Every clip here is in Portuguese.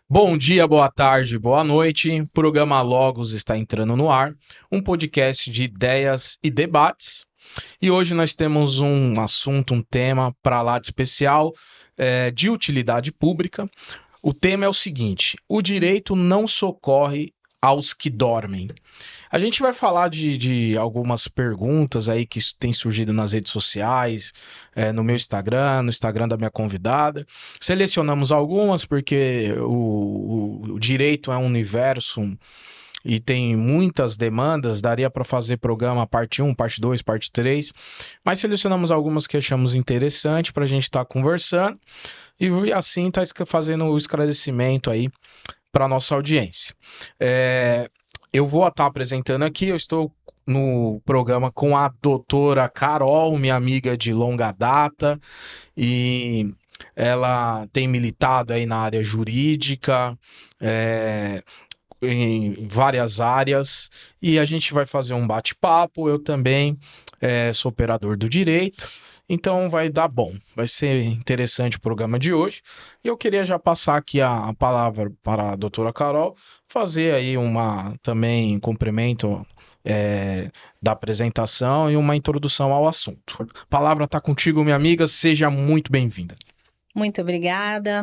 Bom dia, boa tarde, boa noite. O programa Logos está entrando no ar, um podcast de ideias e debates. E hoje nós temos um assunto, um tema para lá de especial, de utilidade pública. O tema é o seguinte: o direito não socorre aos que dormem. A gente vai falar de algumas perguntas aí que têm surgido nas redes sociais, no meu Instagram, no Instagram da minha convidada. Selecionamos algumas porque o direito é um universo e tem muitas demandas, daria para fazer programa parte um, parte 2, parte 3, mas selecionamos algumas que achamos interessante para a gente estar conversando e assim tá fazendo o esclarecimento aí para nossa audiência. É, eu vou estar apresentando aqui, eu estou no programa com a doutora Carol, minha amiga de longa data, e ela tem militado aí na área jurídica, é, em várias áreas, e a gente vai fazer um bate-papo. Eu também sou operador do direito, então vai dar bom, vai ser interessante o programa de hoje. E eu queria já passar aqui a palavra para a doutora Carol, fazer aí uma também cumprimento da apresentação e uma introdução ao assunto. A palavra está contigo, minha amiga, seja muito bem-vinda. Muito obrigada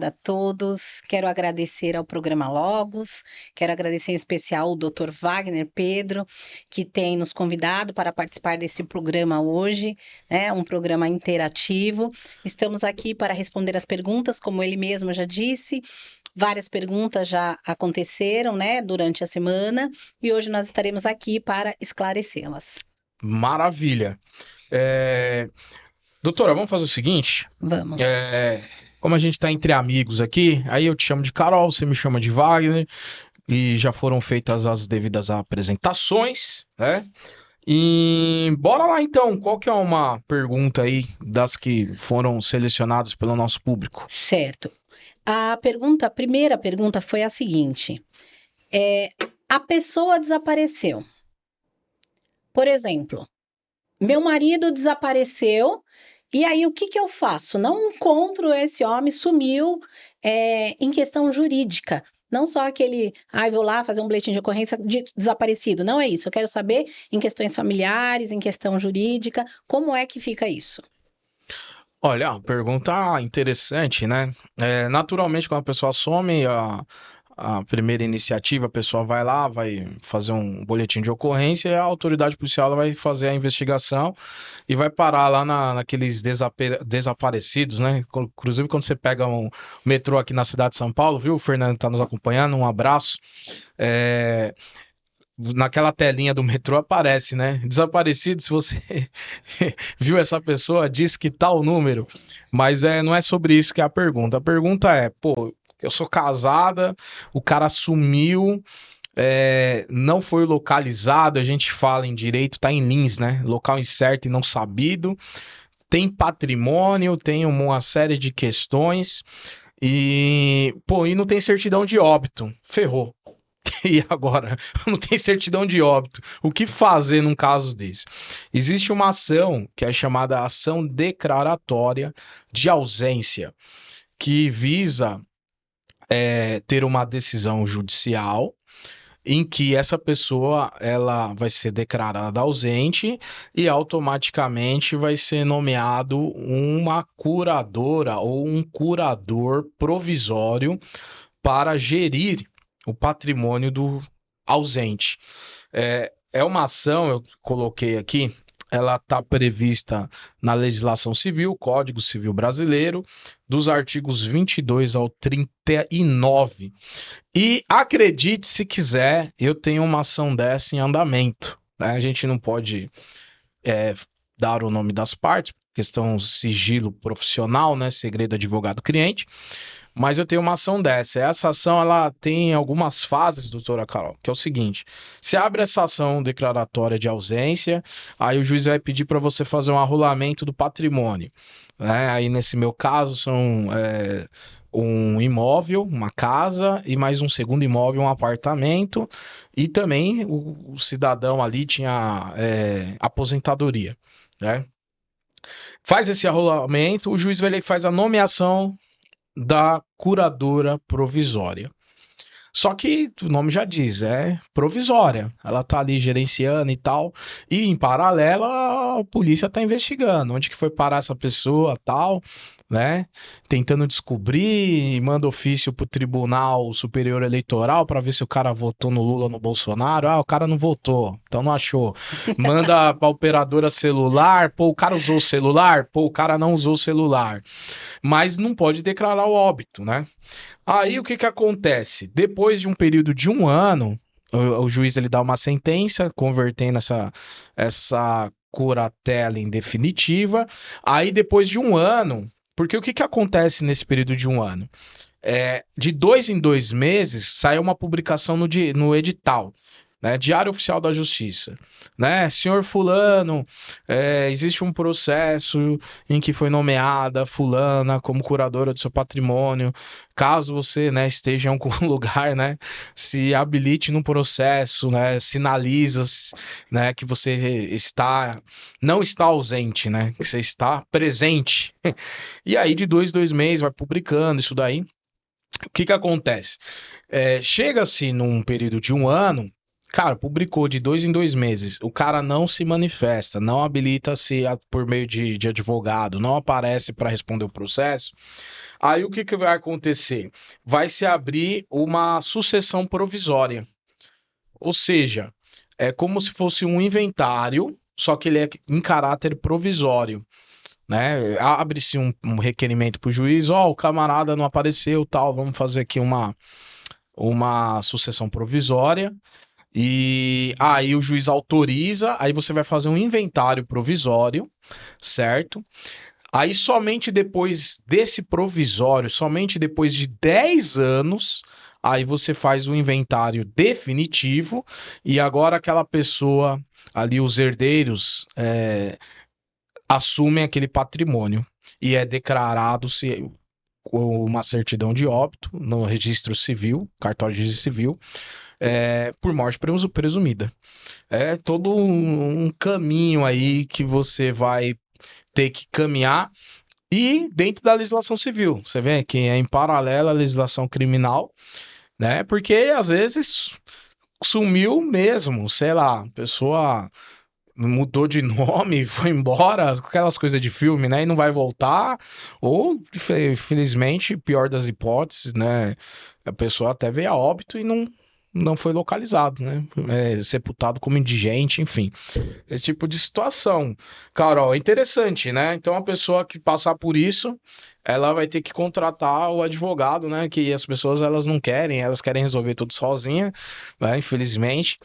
a todos. Quero agradecer ao programa Logos, quero agradecer em especial ao Dr. Wagner Pedro, que tem nos convidado para participar desse programa hoje, né? Um programa interativo. Estamos aqui para responder as perguntas, como ele mesmo já disse. Várias perguntas já aconteceram, né, durante a semana, e hoje nós estaremos aqui para esclarecê-las. Maravilha. É, Doutora, vamos fazer o seguinte. Vamos. É, Como a gente está entre amigos aqui, aí eu te chamo de Carol, você me chama de Wagner, e já foram feitas as devidas apresentações, né? E bora lá então, qual que é uma pergunta aí das que foram selecionadas pelo nosso público? Certo. A primeira pergunta foi a seguinte: é, a pessoa desapareceu. Por exemplo, meu marido desapareceu, e aí o que que eu faço? Não encontro esse homem, sumiu, em questão jurídica. Não só aquele, vou lá fazer um boletim de ocorrência de desaparecido. Não é isso. Eu quero saber em questões familiares, em questão jurídica, como é que fica isso? Olha, uma pergunta interessante, né? Naturalmente, quando a pessoa some, a primeira iniciativa, a pessoa vai lá, vai fazer um boletim de ocorrência e a autoridade policial ela vai fazer a investigação e vai parar lá naqueles desaparecidos, né? Inclusive, quando você pega um metrô aqui na cidade de São Paulo, viu? O Fernando está nos acompanhando, um abraço. É, Naquela telinha do metrô aparece, né? Desaparecido, se você viu essa pessoa, diz que tal número. Mas não é sobre isso que é a pergunta. A pergunta é, pô, eu sou casada, o cara sumiu, não foi localizado, a gente fala em direito, tá em Lins, né? Local incerto e não sabido. Tem patrimônio, tem uma série de questões. E, pô, e não tem certidão de óbito. Ferrou. E agora, não tem certidão de óbito. O que fazer num caso desse? Existe uma ação que é chamada ação declaratória de ausência, que visa ter uma decisão judicial em que essa pessoa ela vai ser declarada ausente e automaticamente vai ser nomeado uma curadora ou um curador provisório para gerir o patrimônio do ausente. É uma ação, eu coloquei aqui, ela está prevista na legislação civil, Código Civil Brasileiro, dos artigos 22 ao 39. E acredite se quiser, eu tenho uma ação dessa em andamento, né? A gente não pode é, dar o nome das partes, questão sigilo profissional, né? Segredo advogado-cliente. Mas eu tenho uma ação dessa. Essa ação ela tem algumas fases, doutora Carol, que é o seguinte: se abre essa ação declaratória de ausência, aí o juiz vai pedir para você fazer um arrolamento do patrimônio, né? Aí nesse meu caso são um imóvel, uma casa e mais um segundo imóvel, um apartamento, e também o cidadão ali tinha aposentadoria, né? Faz esse arrolamento, o juiz vai faz a nomeação da curadora provisória. Só que o nome já diz, é provisória. Ela tá ali gerenciando e tal. E em paralelo a polícia tá investigando onde que foi parar essa pessoa, tal, né? Tentando descobrir, manda ofício pro Tribunal Superior Eleitoral para ver se o cara votou no Lula ou no Bolsonaro. Ah, o cara não votou, então não achou. Manda pra operadora celular, pô, o cara usou o celular, pô, o cara não usou o celular. Mas não pode declarar o óbito, né? Aí o que que acontece? Depois de um período de um ano, o juiz ele dá uma sentença convertendo essa curatela em definitiva. Aí depois de um ano, porque o que que acontece nesse período de um ano? De 2 em 2 meses sai uma publicação no edital, né? Diário Oficial da Justiça, né? Senhor fulano, existe um processo em que foi nomeada fulana como curadora do seu patrimônio. Caso você, né, esteja em algum lugar, né, se habilite no processo, né, sinaliza, né, que você não está ausente, né, que você está presente. E aí de 2 em 2 meses vai publicando isso daí. O que que acontece? Chega-se num período de um ano, cara, publicou de 2 em 2 meses, o cara não se manifesta, não habilita-se por meio de advogado, não aparece para responder o processo. Aí o que que vai acontecer? Vai se abrir uma sucessão provisória, ou seja, é como se fosse um inventário, só que ele é em caráter provisório, né? Abre-se um requerimento para o juiz, ó, o camarada não apareceu, tal, vamos fazer aqui uma sucessão provisória, e aí o juiz autoriza, aí você vai fazer um inventário provisório, certo? Aí somente depois desse provisório, somente depois de 10 anos, aí você faz o inventário definitivo, e agora aquela pessoa ali, os herdeiros, assumem aquele patrimônio e é declarado se uma certidão de óbito no registro civil, cartório de registro civil, por morte presumida. É todo um caminho aí que você vai ter que caminhar e dentro da legislação civil. Você vê que é em paralelo à legislação criminal, né? Porque às vezes sumiu mesmo, sei lá, a pessoa mudou de nome, foi embora, aquelas coisas de filme, né? E não vai voltar, ou infelizmente, pior das hipóteses, né? A pessoa até veio a óbito e não foi localizado, né? Sepultado como indigente, enfim. Esse tipo de situação. Carol, é interessante, né? Então a pessoa que passar por isso, ela vai ter que contratar o advogado, né? Que as pessoas elas não querem, elas querem resolver tudo sozinha, né? Infelizmente.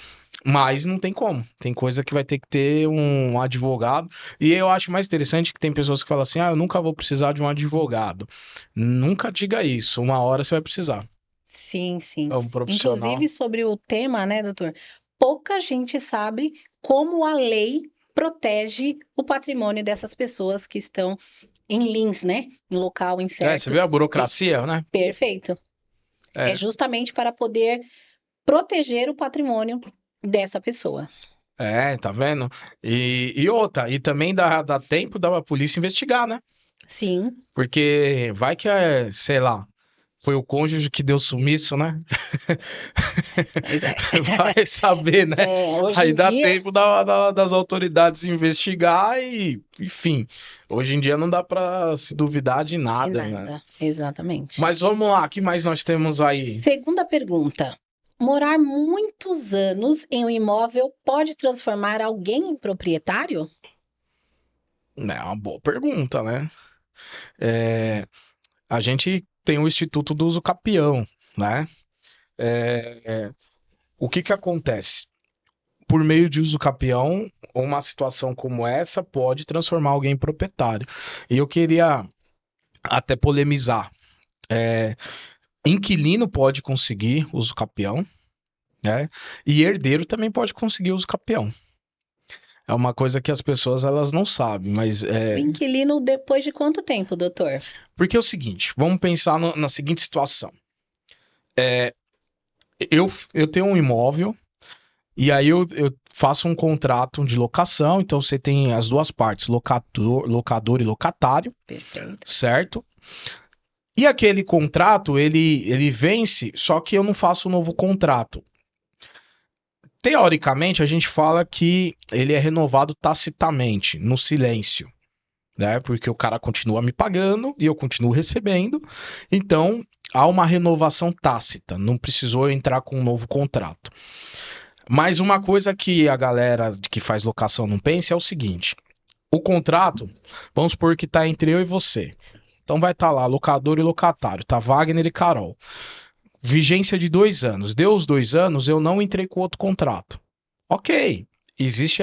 Mas não tem como. Tem coisa que vai ter que ter um advogado. E eu acho mais interessante que tem pessoas que falam assim: ah, eu nunca vou precisar de um advogado. Nunca diga isso. Uma hora você vai precisar. Sim, sim. É um profissional. Inclusive sobre o tema, né, doutor? Pouca gente sabe como a lei protege o patrimônio dessas pessoas que estão em lins, né? Em local Você incerto. viu a E- burocracia, né? Perfeito. É É, justamente para poder proteger o patrimônio dessa pessoa. tá vendo? E outra, e também dá tempo da polícia investigar, né? Sim. Porque vai que sei lá, foi o cônjuge que deu sumiço, né? Pois é. Vai saber, né? Hoje Aí em dá dia, tempo das autoridades investigar e, enfim, hoje em dia não dá pra se duvidar de de nada, né? nada. Exatamente. Mas vamos lá, o que mais nós temos aí? Segunda pergunta. Morar muitos anos em um imóvel pode transformar alguém em proprietário? É uma boa pergunta, né? É, a gente tem o Instituto do Uso Capião, né? O que que acontece? Por meio de uso capião, uma situação como essa pode transformar alguém em proprietário. E eu queria até polemizar. É, inquilino pode conseguir uso capião, né? E herdeiro também pode conseguir uso capião. É uma coisa que as pessoas elas não sabem, mas O inquilino depois de quanto tempo, doutor? porque é o seguinte, vamos pensar na seguinte situação. Eu tenho um imóvel e aí eu faço um contrato de locação, então você tem as duas partes, locador e locatário, Perfeito. certo? E aquele contrato, ele vence, só que eu não faço um novo contrato. Teoricamente, a gente fala que ele é renovado tacitamente, no silêncio, né? Porque o cara continua me pagando e eu continuo recebendo. Então, há uma renovação tácita, não precisou eu entrar com um novo contrato. Mas uma coisa que a galera que faz locação não pensa é o seguinte: o contrato, vamos supor que tá entre eu e você. Então vai estar lá, locador e locatário, tá Wagner e Carol. Vigência de 2 anos. Deu os 2 anos, eu não entrei com outro contrato. Ok. Existe,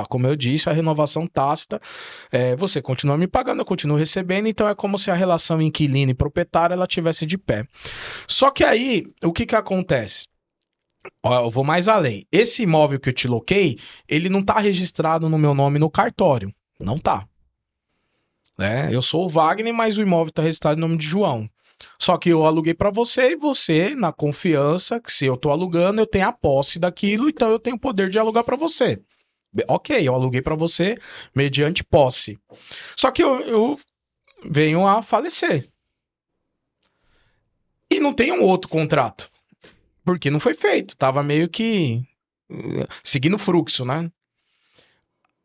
como eu disse, a renovação tácita. Você continua me pagando, eu continuo recebendo, então é como se a relação inquilino e proprietário ela tivesse de pé. Só que aí, o que acontece? Ó, eu vou mais além. Esse imóvel que eu te loquei, ele não está registrado no meu nome no cartório. Não tá. Né? Eu sou o Wagner, mas o imóvel está registrado no nome de João. Só que eu aluguei para você e você, na confiança, que se eu tô alugando, eu tenho a posse daquilo, então eu tenho o poder de alugar para você. Ok, eu aluguei para você mediante posse. Só que eu venho a falecer. E não tem um outro contrato. Porque não foi feito. Tava meio que seguindo o fluxo, né?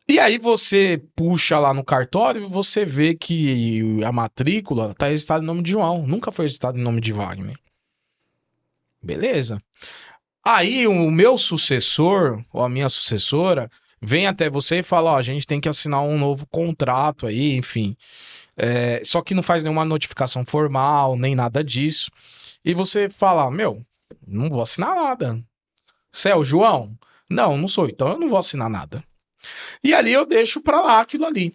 E aí você puxa lá no cartório e você vê que a matrícula tá registrada em nome de João. Nunca foi registrada em nome de Wagner. Beleza. Aí o meu sucessor, ou a minha sucessora, vem até você e fala, ó, a gente tem que assinar um novo contrato aí, enfim. Só que não faz nenhuma notificação formal, nem nada disso. E você fala, meu, não vou assinar nada. Você é o João? Não, não sou, então eu não vou assinar nada. E ali eu deixo pra lá aquilo ali.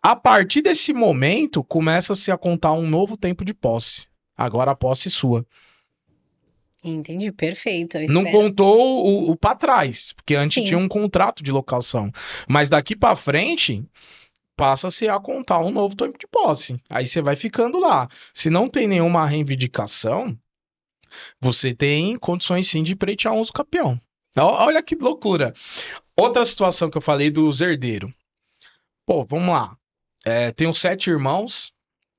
A partir desse momento, começa-se a contar um novo tempo de posse. Agora a posse é sua. Entendi, perfeito. Eu Não espero. contou o para trás, porque antes tinha Sim, um contrato de locação. Mas daqui para frente, passa-se a contar um novo tempo de posse. Aí você vai ficando lá. Se não tem nenhuma reivindicação, você tem condições sim de pleitear um uso capião. Olha que loucura. Outra situação que eu falei dos herdeiros. Pô, vamos lá. Tenho 7 irmãos,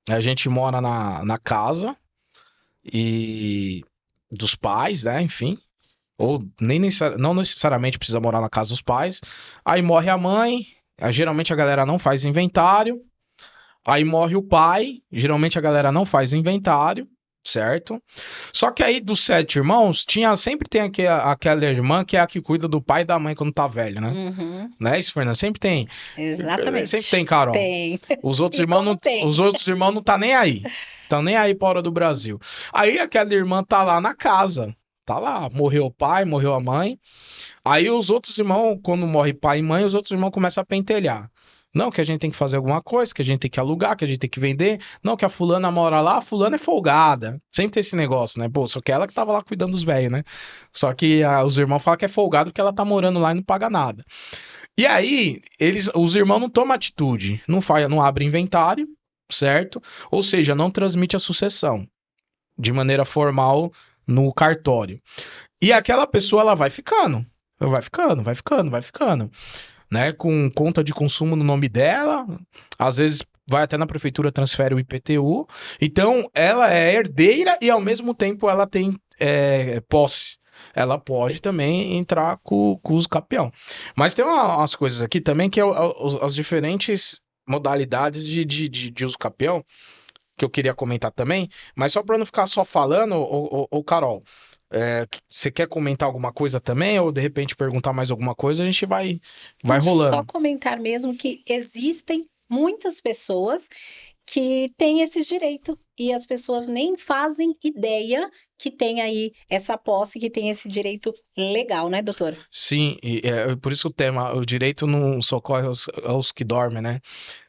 a gente mora na casa e dos pais, né? Enfim. Ou nem não necessariamente precisa morar na casa dos pais. Aí morre a mãe, geralmente a galera não faz inventário. Aí morre o pai, geralmente a galera não faz inventário, certo? Só que aí dos 7 irmãos, sempre tem aquela irmã que é a que cuida do pai e da mãe quando tá velho, né? uhum, Não é isso, Fernanda? Sempre tem. Sempre tem, exatamente. Carol. Tem. Os outros E irmãos como não, tem? os outros irmãos não tá nem aí. Estão nem aí pra hora do Brasil. Aí aquela irmã tá lá na casa. Tá lá, morreu o pai, morreu a mãe. Aí os outros irmãos, quando morre pai e mãe, os outros irmãos começam a pentelhar. Não, que a gente tem que fazer alguma coisa, que a gente tem que alugar, que a gente tem que vender. Não, que a fulana mora lá, a fulana é folgada. Sempre tem esse negócio, né? Pô, só que ela que tava lá cuidando dos velhos, né? Só que os irmãos falam que é folgado porque ela tá morando lá e não paga nada. E aí, os irmãos não tomam atitude, não abre inventário, certo? Ou seja, não transmite a sucessão de maneira formal no cartório. E aquela pessoa ela vai ficando, vai ficando, né? Com conta de consumo no nome dela, às vezes vai até na prefeitura, transfere o IPTU. Então, ela é herdeira e ao mesmo tempo ela tem posse. Ela pode também entrar com os capião. Mas tem umas coisas aqui também que é as diferentes modalidades de uso capião que eu queria comentar também, mas só para não ficar só falando, Carol, você quer comentar alguma coisa também, ou de repente perguntar mais alguma coisa, a gente vai Não, só rolando. comentar mesmo que existem muitas pessoas que têm esse direito e as pessoas nem fazem ideia que tem aí essa posse, que tem esse direito legal, né, doutor? Sim, por isso o tema, o direito não socorre aos que dormem, né?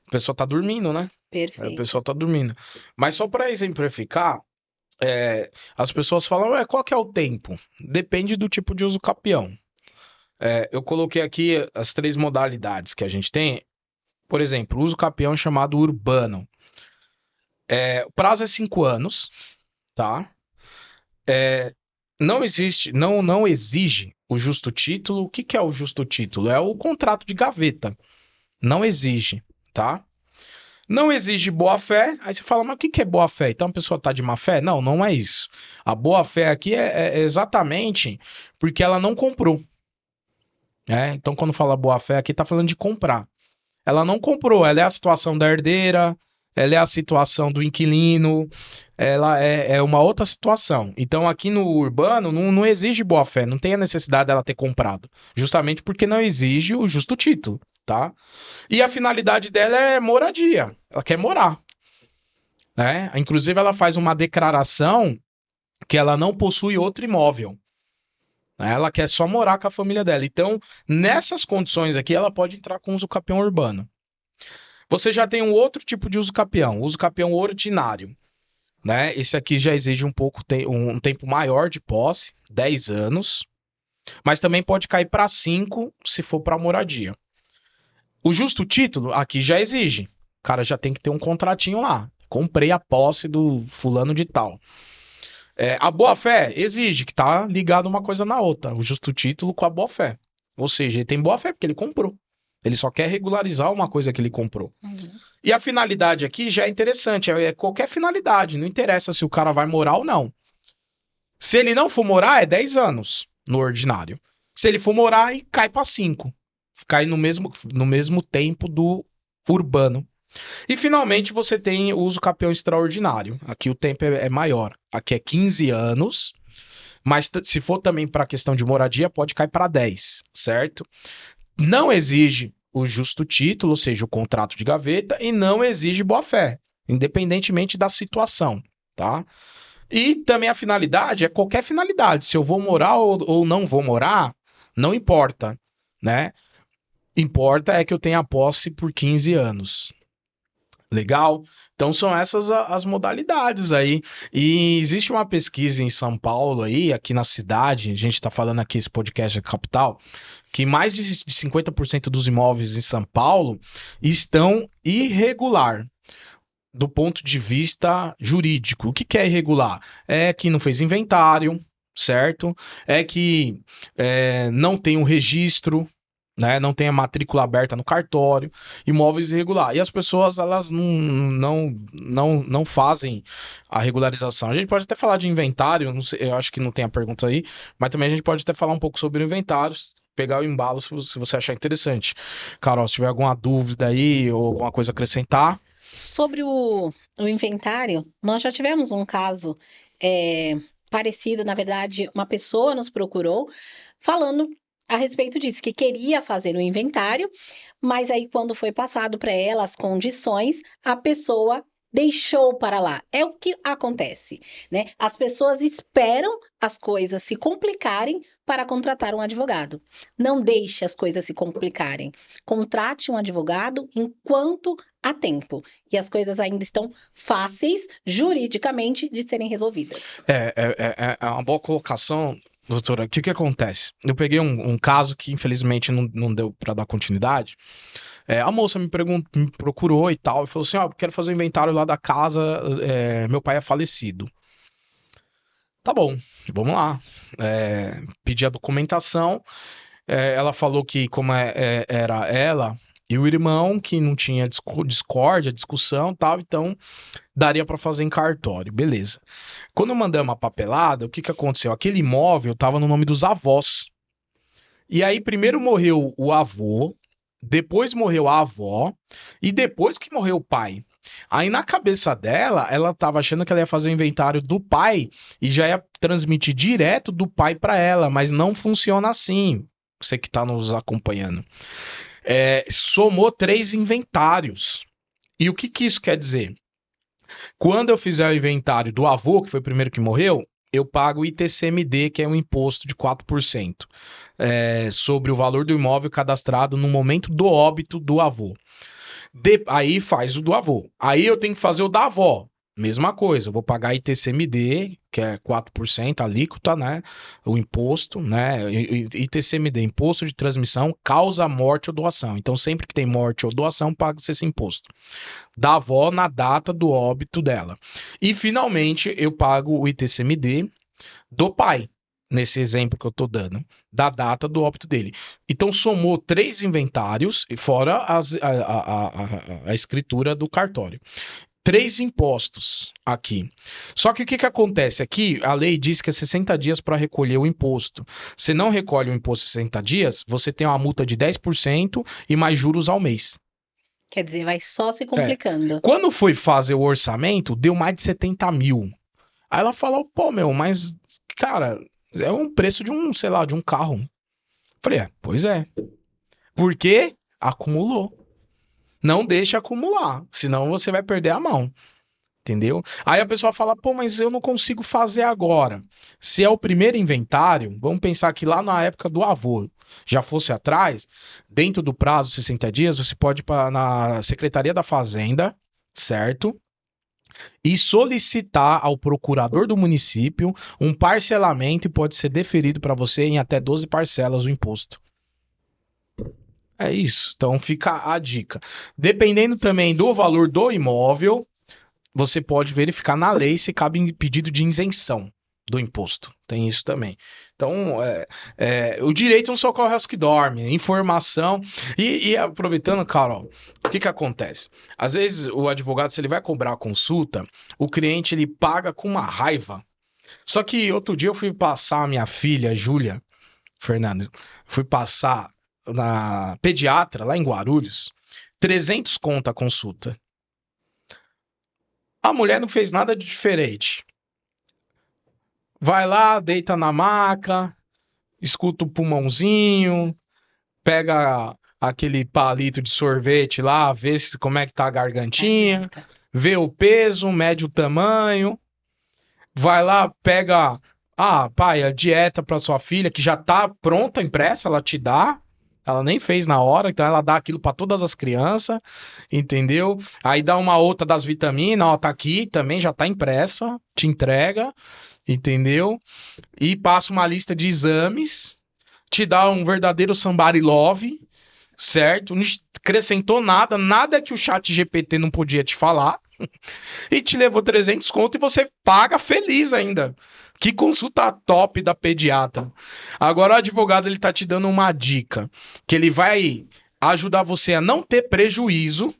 A pessoa tá dormindo, né? A Perfeito. pessoa tá dormindo. Mas só para exemplificar, as pessoas falam, qual que é o tempo? Depende do tipo de uso capião. Eu coloquei aqui as 3 modalidades que a gente tem. Por exemplo, uso capião chamado urbano. O prazo é 5 anos, tá? Não existe, não exige o justo título. O que que é o justo título? É o contrato de gaveta. Não exige, tá? Não exige boa-fé. Aí você fala, mas o que é boa-fé? Então a pessoa está de má-fé? Não, não é isso. A boa-fé aqui é exatamente porque ela não comprou. Né? Então quando fala boa-fé aqui, está falando de comprar. Ela não comprou, ela é a situação da herdeira, ela é a situação do inquilino, ela é uma outra situação. Então aqui no urbano não exige boa-fé, não tem a necessidade dela ter comprado. Justamente porque não exige o justo título, tá? E a finalidade dela é moradia. Ela quer morar, né? Inclusive, ela faz uma declaração que ela não possui outro imóvel. Né? Ela quer só morar com a família dela. Então, nessas condições aqui, ela pode entrar com uso capião urbano. Você já tem um outro tipo de uso capião, uso capião ordinário. Né? Esse aqui já exige um tempo maior de posse, 10 anos. Mas também pode cair para 5 se for para moradia. O justo título aqui já exige. O cara já tem que ter um contratinho lá. Comprei a posse do fulano de tal. A boa-fé exige que tá ligado uma coisa na outra. O justo título com a boa-fé. Ou seja, ele tem boa-fé porque ele comprou. Ele só quer regularizar uma coisa que ele comprou. Uhum. E a finalidade aqui já é interessante. É qualquer finalidade. Não interessa se o cara vai morar ou não. Se ele não for morar, é 10 anos no ordinário. Se ele for morar, aí cai para 5. Cai no mesmo tempo do urbano. E finalmente você tem o uso capião extraordinário. Aqui o tempo é maior. Aqui é 15 anos, mas se for também para a questão de moradia, pode cair para 10, certo? Não exige o justo título, ou seja, o contrato de gaveta, e não exige boa-fé, independentemente da situação, tá? E também a finalidade é qualquer finalidade. Se eu vou morar ou não vou morar, não importa, né? Importa é que eu tenha a posse por 15 anos. Legal? Então são essas as modalidades aí. E existe uma pesquisa em São Paulo aí, aqui na cidade, a gente está falando aqui, esse podcast é capital, que mais de 50% dos imóveis em São Paulo estão irregular do ponto de vista jurídico. O que é irregular? É que não fez inventário, certo? É que não tem um registro, né? Não tem a matrícula aberta no cartório, imóveis irregular. E as pessoas, elas não fazem a regularização. A gente pode até falar de inventário, não sei, eu acho que não tem a pergunta aí, mas também a gente pode até falar um pouco sobre inventários, pegar o embalo se você achar interessante. Carol, se tiver alguma dúvida aí ou alguma coisa a acrescentar. Sobre o inventário, nós já tivemos um caso parecido, na verdade, uma pessoa nos procurou falando a respeito disso, que queria fazer o inventário, mas aí quando foi passado para ela as condições, a pessoa deixou para lá. É o que acontece, né? As pessoas esperam as coisas se complicarem para contratar um advogado. Não deixe as coisas se complicarem. Contrate um advogado enquanto há tempo e as coisas ainda estão fáceis juridicamente de serem resolvidas. É uma boa colocação, doutora. O que acontece? Eu peguei um caso que infelizmente não deu para dar continuidade. A moça me procurou e tal, e falou assim: ó, quero fazer o inventário lá da casa, meu pai é falecido. Tá bom, vamos lá. Pedi a documentação. Ela falou que, como era ela e o irmão, que não tinha discórdia, discussão e tal, então daria para fazer em cartório, beleza. Quando eu mandei uma papelada, o que aconteceu? Aquele imóvel estava no nome dos avós. E aí, primeiro morreu o avô, depois morreu a avó, e depois que morreu o pai. Aí, na cabeça dela, ela tava achando que ela ia fazer o inventário do pai e já ia transmitir direto do pai para ela, mas não funciona assim. Você que tá nos acompanhando. Somou 3 inventários. E o que isso quer dizer? Quando eu fizer o inventário do avô, que foi o primeiro que morreu, eu pago o ITCMD, que é um imposto de 4%, sobre o valor do imóvel cadastrado no momento do óbito do avô. Aí faz o do avô. Aí eu tenho que fazer o da avó. Mesma coisa, eu vou pagar ITCMD, que é 4% a alíquota, né? O imposto, né? ITCMD, imposto de transmissão, causa morte ou doação. Então, sempre que tem morte ou doação, paga-se esse imposto. Da avó na data do óbito dela. E, finalmente, eu pago o ITCMD do pai. nesse exemplo que eu tô dando, da data do óbito dele. Então somou 3 inventários, e fora a escritura do cartório. 3 impostos aqui. Só que o que acontece? Aqui a lei diz que é 60 dias para recolher o imposto. Se não recolhe o imposto em 60 dias, você tem uma multa de 10% e mais juros ao mês. Quer dizer, vai só se É. complicando. Quando foi fazer o orçamento, deu mais de 70 mil. Aí ela falou, pô, meu, mas, cara, é um preço de um, sei lá, de um carro. Falei, pois é. Porque acumulou. Não deixe acumular, senão você vai perder a mão. Entendeu? Aí a pessoa fala, pô, mas eu não consigo fazer agora. Se é o primeiro inventário, vamos pensar que lá na época do avô já fosse atrás, dentro do prazo de 60 dias, você pode ir na Secretaria da Fazenda, certo? E solicitar ao procurador do município um parcelamento e pode ser deferido para você em até 12 parcelas o imposto. É isso. Então fica a dica. Dependendo também do valor do imóvel, você pode verificar na lei se cabe pedido de isenção do imposto. Tem isso também. Então, o direito não socorre aos que dormem, informação. E aproveitando, Carol, o que acontece? Às vezes o advogado, se ele vai cobrar a consulta, o cliente ele paga com uma raiva. Só que outro dia eu fui passar a minha filha, Júlia, Fernando, fui passar na pediatra lá em Guarulhos, 300 conto a consulta. A mulher não fez nada de diferente. Vai lá, deita na maca, escuta o pulmãozinho, pega aquele palito de sorvete lá, vê como é que tá a gargantinha, vê o peso, mede o tamanho, vai lá, pega, pai, a dieta para sua filha, que já tá pronta, impressa, ela te dá. Ela nem fez na hora, então ela dá aquilo para todas as crianças, entendeu? Aí dá uma outra das vitaminas, ó, tá aqui também, já tá impressa, te entrega, entendeu? E passa uma lista de exames, te dá um verdadeiro somebody love, certo? Não acrescentou nada, nada que o chat GPT não podia te falar, e te levou 300 conto e você paga feliz ainda. Que consulta top da pediatra. Agora o advogado ele tá te dando uma dica, que ele vai ajudar você a não ter prejuízo,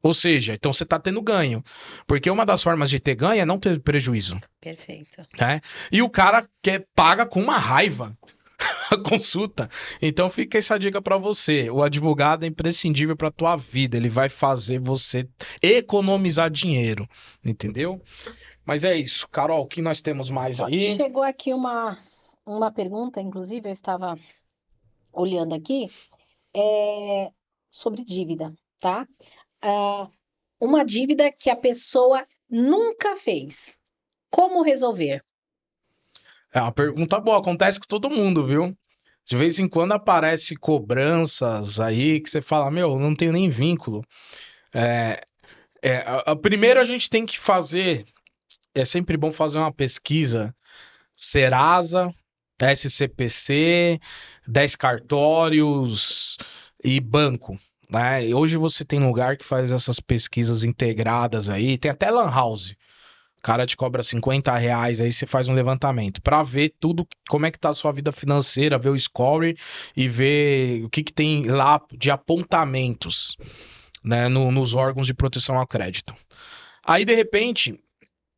ou seja, então você tá tendo ganho. Porque uma das formas de ter ganho é não ter prejuízo. Perfeito. Né? E o cara paga com uma raiva a consulta. Então fica essa dica para você. O advogado é imprescindível para tua vida. Ele vai fazer você economizar dinheiro, entendeu? Mas é isso. Carol, o que nós temos mais aí? Chegou aqui uma pergunta, inclusive eu estava olhando aqui, sobre dívida, tá? Uma dívida que a pessoa nunca fez. Como resolver? É uma pergunta boa. Acontece com todo mundo, viu? De vez em quando aparece cobranças aí que você fala, meu, não tenho nem vínculo. Primeiro a gente tem que fazer, é sempre bom fazer uma pesquisa Serasa, SCPC, 10 cartórios e banco. Né? E hoje você tem lugar que faz essas pesquisas integradas aí, tem até Lan House. O cara te cobra R$ 50, aí você faz um levantamento para ver tudo, como é que tá a sua vida financeira, ver o score e ver o que tem lá de apontamentos, né, nos órgãos de proteção ao crédito. Aí, de repente,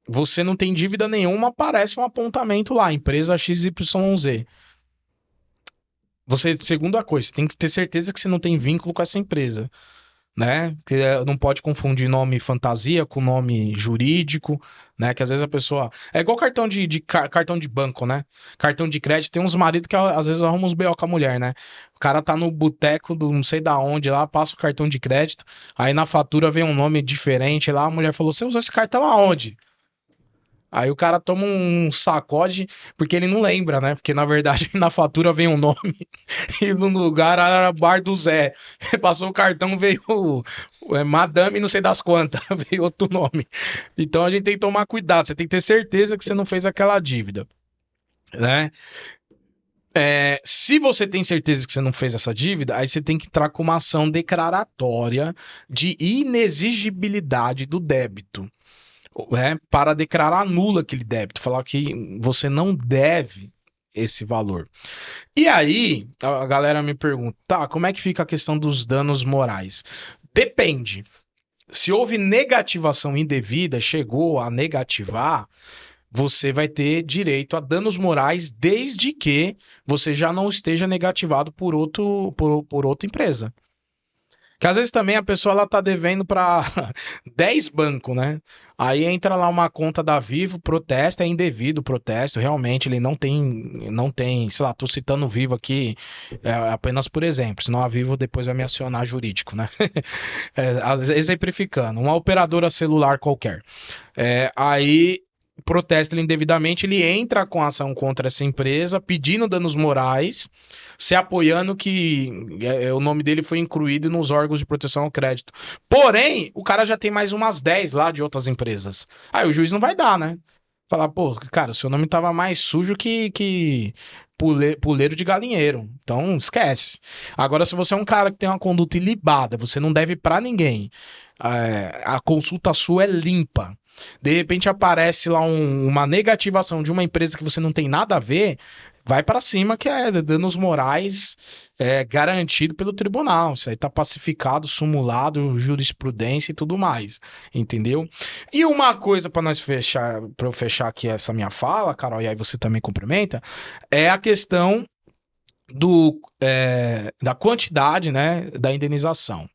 você não tem dívida nenhuma, aparece um apontamento lá, empresa XYZ. Segunda coisa, você tem que ter certeza que você não tem vínculo com essa empresa, né? Que não pode confundir nome fantasia com nome jurídico, né? Que às vezes a pessoa. É igual cartão de banco, né? Cartão de crédito, tem uns maridos que às vezes arrumam uns BO com a mulher, né? O cara tá no boteco do não sei da onde lá, passa o cartão de crédito, aí na fatura vem um nome diferente lá, a mulher falou: Você usou esse cartão aonde? Aí o cara toma um sacode porque ele não lembra, né? Porque na verdade na fatura vem um nome e no lugar era Bar do Zé. Passou o cartão, veio Madame não sei das quantas, veio outro nome. Então a gente tem que tomar cuidado, você tem que ter certeza que você não fez aquela dívida, né? Se você tem certeza que você não fez essa dívida, aí você tem que entrar com uma ação declaratória de inexigibilidade do débito. Para declarar nula aquele débito, falar que você não deve esse valor. E aí, a galera me pergunta, tá, como é que fica a questão dos danos morais? Depende. Se houve negativação indevida, chegou a negativar, você vai ter direito a danos morais desde que você já não esteja negativado por outra empresa. Que às vezes também a pessoa ela tá devendo para 10 bancos, né? Aí entra lá uma conta da Vivo, protesta, é indevido o protesto, realmente ele não tem, sei lá, tô citando o Vivo aqui apenas por exemplo, senão a Vivo depois vai me acionar jurídico, né? Exemplificando, uma operadora celular qualquer. Aí protesta ele indevidamente, ele entra com ação contra essa empresa, pedindo danos morais, se apoiando que o nome dele foi incluído nos órgãos de proteção ao crédito. Porém, o cara já tem mais umas 10 lá de outras empresas. Aí o juiz não vai dar, né? Falar, pô, cara, o seu nome tava mais sujo que puleiro de galinheiro. Então, esquece. Agora, se você é um cara que tem uma conduta ilibada, você não deve pra ninguém, a consulta sua é limpa. De repente aparece lá uma negativação de uma empresa que você não tem nada a ver, vai pra cima que é danos morais garantido pelo tribunal. Isso aí tá pacificado, sumulado, jurisprudência e tudo mais, entendeu? E uma coisa para nós fechar, para eu fechar aqui essa minha fala, Carol, e aí você também complementa, é a questão da quantidade, né, da indenização.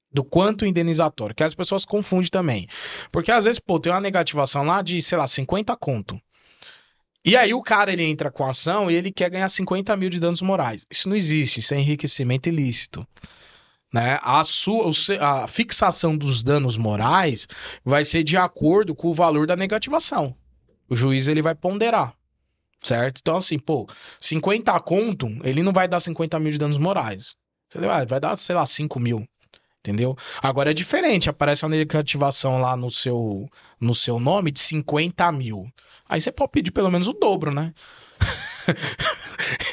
Do quanto indenizatório, que as pessoas confundem também. Porque às vezes, pô, tem uma negativação lá de, sei lá, 50 conto. E aí o cara, ele entra com a ação e ele quer ganhar 50 mil de danos morais. Isso não existe, isso é enriquecimento ilícito. Né? A fixação dos danos morais vai ser de acordo com o valor da negativação. O juiz, ele vai ponderar. Certo? Então, assim, pô, 50 conto, ele não vai dar 50 mil de danos morais. Vai dar, sei lá, 5 mil. Entendeu? Agora é diferente, aparece uma negativação lá no seu nome de 50 mil. Aí você pode pedir pelo menos o dobro, né?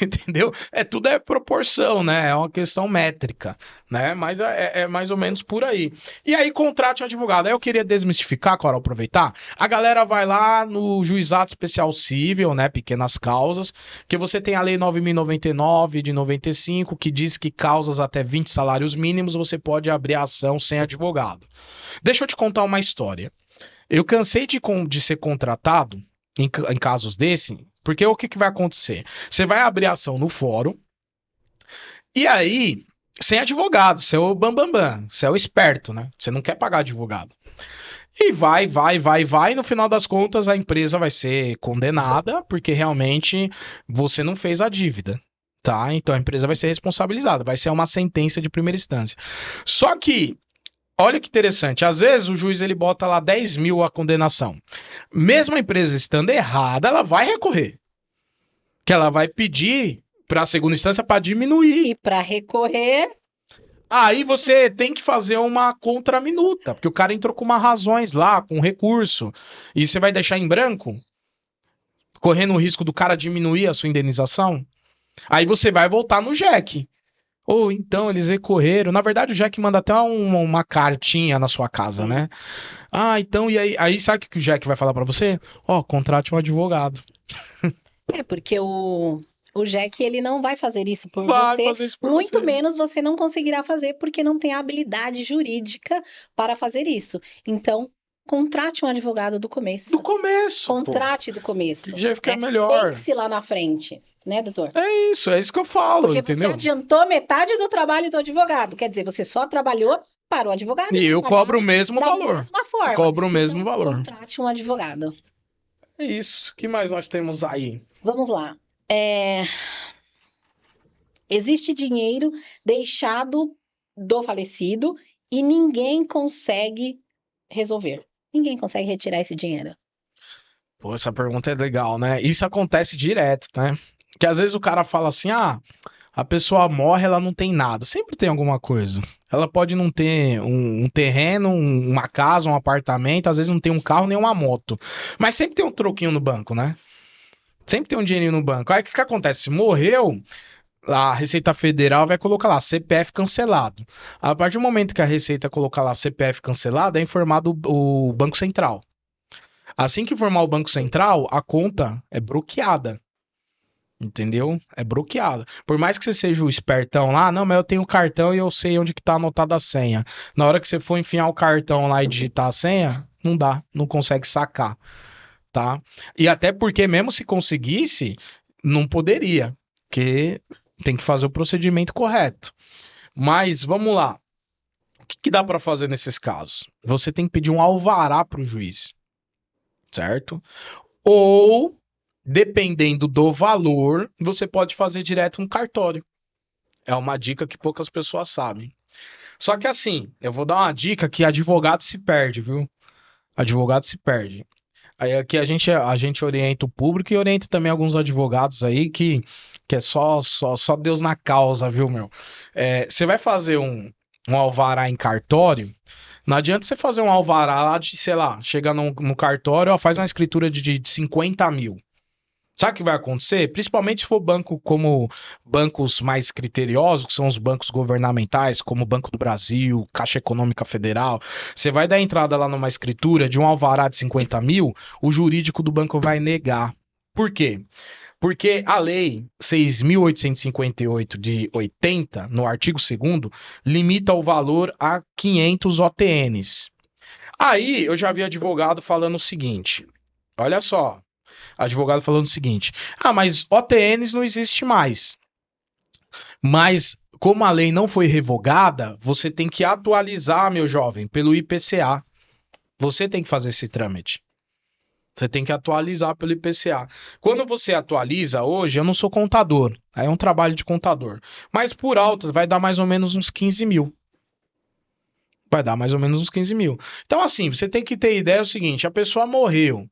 Entendeu? Tudo é proporção, né? É uma questão métrica, né? Mas é mais ou menos por aí. E aí, contrate um advogado. Aí eu queria desmistificar, Coral, aproveitar. A galera vai lá no Juizado Especial Cível, né? Pequenas causas, que você tem a Lei 9.099 de 95, que diz que causas até 20 salários mínimos você pode abrir a ação sem advogado. Deixa eu te contar uma história. Eu cansei de ser contratado em casos desse, porque o que vai acontecer? Você vai abrir ação no fórum, e aí, sem advogado, você é o bambambam, você é o esperto, né? Você não quer pagar advogado. E vai, e no final das contas a empresa vai ser condenada, porque realmente você não fez a dívida. Tá? Então a empresa vai ser responsabilizada, vai ser uma sentença de primeira instância. Só que olha que interessante, às vezes o juiz ele bota lá 10 mil a condenação. Mesmo a empresa estando errada, ela vai recorrer. Que ela vai pedir para a segunda instância para diminuir. E para recorrer... Aí você tem que fazer uma contraminuta, porque o cara entrou com umas razões lá, com recurso. E você vai deixar em branco, correndo o risco do cara diminuir a sua indenização. Aí você vai voltar no JEC. Ou então eles recorreram. Na verdade, o Jack manda até uma cartinha na sua casa, né? Ah, então, e aí sabe o que o Jack vai falar pra você? Ó, contrate um advogado. Porque o Jack, ele não vai fazer isso por Vai você, fazer isso por muito você. menos você não conseguirá fazer, porque não tem habilidade jurídica para fazer isso. Então, contrate um advogado do começo. Do começo. Contrate do começo. Já fica melhor. Pense lá na frente, né, doutor? É isso que eu falo, Porque entendeu? você adiantou metade do trabalho do advogado. Quer dizer, você só trabalhou para o advogado. E eu cobro o mesmo valor. Da mesma forma. Cobro o mesmo Então, valor. Contrate um advogado. É isso. O que mais nós temos aí? Vamos lá. Existe dinheiro deixado do falecido e ninguém consegue resolver. Ninguém consegue retirar esse dinheiro. Pô, essa pergunta é legal, né? Isso acontece direto, né? Que às vezes o cara fala assim, a pessoa morre, ela não tem nada. Sempre tem alguma coisa. Ela pode não ter um terreno, uma casa, um apartamento, às vezes não tem um carro nem uma moto. Mas sempre tem um troquinho no banco, né? Sempre tem um dinheirinho no banco. Aí o que acontece? Morreu, a Receita Federal vai colocar lá CPF cancelado. A partir do momento que a Receita colocar lá CPF cancelado, é informado o Banco Central. Assim que informar o Banco Central, a conta é bloqueada. Entendeu? É bloqueado. Por mais que você seja o espertão lá, não, mas eu tenho o cartão e eu sei onde que tá anotada a senha. Na hora que você for enfiar o cartão lá e digitar a senha, não dá, não consegue sacar, tá? E até porque mesmo se conseguisse, não poderia, porque tem que fazer o procedimento correto. Mas vamos lá. O que que dá para fazer nesses casos? Você tem que pedir um alvará pro juiz, certo? Ou, dependendo do valor, você pode fazer direto no cartório. É uma dica que poucas pessoas sabem. Só que assim, eu vou dar uma dica que advogado se perde, viu? Advogado se perde. Aí aqui a gente orienta o público e orienta também alguns advogados aí que é só Deus na causa, viu, meu? Você vai fazer um alvará em cartório, não adianta você fazer um alvará lá de, sei lá, chega no cartório, ó, faz uma escritura de 50 mil. Sabe o que vai acontecer? Principalmente se for banco como bancos mais criteriosos, que são os bancos governamentais, como o Banco do Brasil, Caixa Econômica Federal. Você vai dar entrada lá numa escritura de um alvará de 50 mil, o jurídico do banco vai negar. Por quê? Porque a lei 6.858 de 80, no artigo 2º, limita o valor a 500 OTNs. Aí eu já vi advogado falando o seguinte: olha só, advogado falando o seguinte: ah, mas OTNs não existe mais. Mas como a lei não foi revogada, você tem que atualizar, meu jovem, pelo IPCA. Você tem que fazer esse trâmite. Você tem que atualizar pelo IPCA. Quando você atualiza hoje, eu não sou contador. Aí é um trabalho de contador. Mas por alto vai dar mais ou menos uns 15 mil. Vai dar mais ou menos uns 15 mil. Então, assim, você tem que ter ideia o seguinte: a pessoa morreu,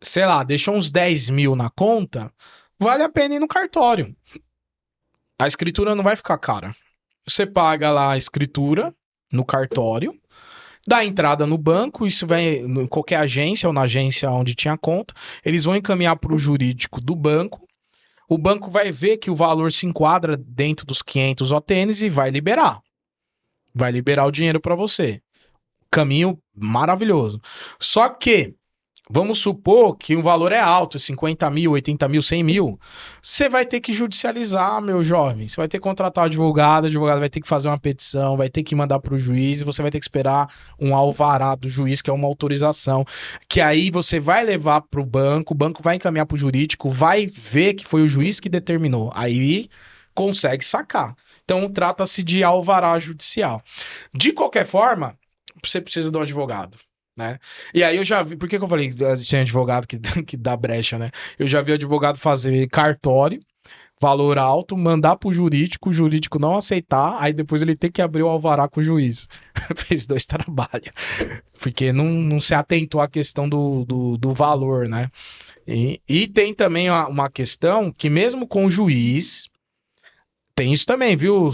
sei lá, deixou uns 10 mil na conta, vale a pena ir no cartório. A escritura não vai ficar cara. Você paga lá a escritura no cartório, dá entrada no banco, isso vai em qualquer agência ou na agência onde tinha conta, eles vão encaminhar para o jurídico do banco. O banco vai ver que o valor se enquadra dentro dos 500 OTNs e vai liberar. Vai liberar o dinheiro para você. Caminho maravilhoso. Só que vamos supor que o valor é alto, 50 mil, 80 mil, 100 mil. Você vai ter que judicializar, meu jovem. Você vai ter que contratar um advogado, o advogado vai ter que fazer uma petição, vai ter que mandar para o juiz e você vai ter que esperar um alvará do juiz, que é uma autorização. Que aí você vai levar para o banco vai encaminhar para o jurídico, vai ver que foi o juiz que determinou. Aí consegue sacar. Então trata-se de alvará judicial. De qualquer forma, você precisa de um advogado, né? E aí eu já vi, por que que eu falei que tem advogado que dá brecha, né? Eu já vi advogado fazer cartório, valor alto, mandar pro jurídico, o jurídico não aceitar, aí depois ele tem que abrir o alvará com o juiz. Fez dois trabalhos. Porque não se atentou à questão do valor, né? E tem também uma questão que mesmo com o juiz, tem isso também, viu,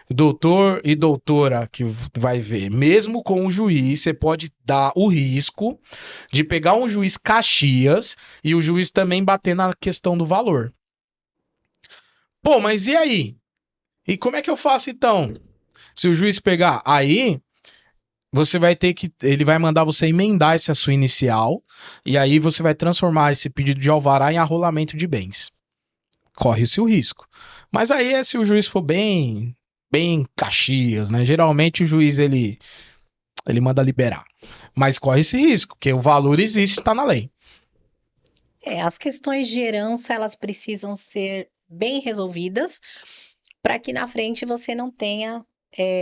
doutor e doutora que vai ver. Mesmo com o juiz, você pode dar o risco de pegar um juiz Caxias e o juiz também bater na questão do valor. Pô, mas e aí? E como é que eu faço então? Se o juiz pegar, aí você vai ter que, ele vai mandar você emendar essa sua inicial e aí você vai transformar esse pedido de alvará em arrolamento de bens. Corre-se o risco. Mas aí é se o juiz for bem Caxias, né? Geralmente o juiz ele manda liberar. Mas corre esse risco, porque o valor existe, tá na lei. As questões de herança, elas precisam ser bem resolvidas para que na frente você não tenha